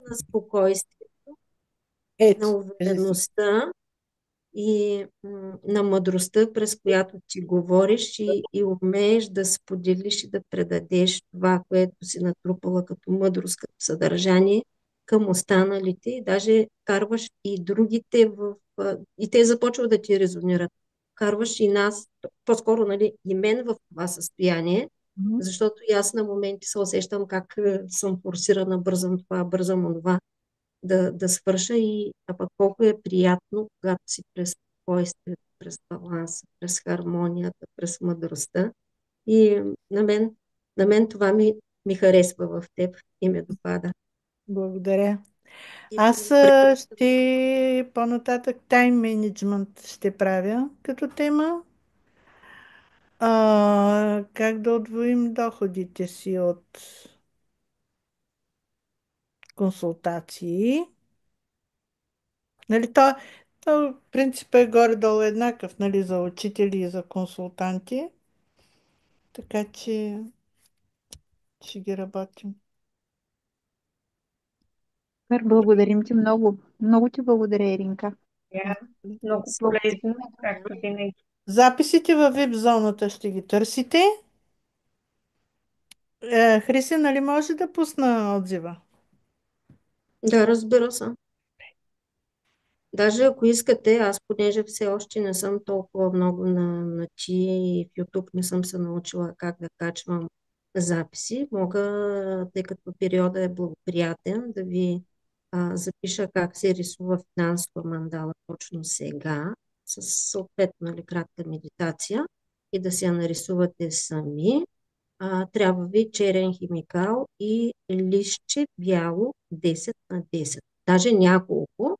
на спокойствието, на Ето, кажи си. увереността и на мъдростта, през която ти говориш и умееш да споделиш и да предадеш това, което си натрупала като мъдрост, като съдържание към останалите и даже карваш и другите и те започват да ти резонират. Карваш и нас, по-скоро, нали, и мен в това състояние, Мгм. защото и аз на моменти се усещам как съм форсирана, бързам това, бързам онова да свърша и а пък колко е приятно, когато си през спокойствието, през баланса, през хармонията, през мъдростта. И на мен, на мен това ми харесва в теб и ме допада. Благодаря. И Аз препоръчвам на много. ще по-нататък тайм менеджмент ще правя като тема. Как да удвоим доходите си от консултации? Нали, то принципът е горе-долу еднакъв, нали, за учители и за консултанти, така че ще ги работим. Супер, благодарим ти много. Много ти благодаря, Иринка. Тя е много Благодаря. полезно, както винаги. Записите във вип зоната ще ги търсите. Хриси, нали може да пусна отзива? Да, разбира се. Даже ако искате, аз понеже все още не съм толкова много на Ти и в YouTube не съм се научила как да качвам записи, мога, тъй като периода е благоприятен, да ви запиша как се рисува финансова мандала точно сега, с съответно, нали, кратка медитация и да си я нарисувате сами. Трябва ви черен химикал и листче бяло 10 на 10. Даже няколко,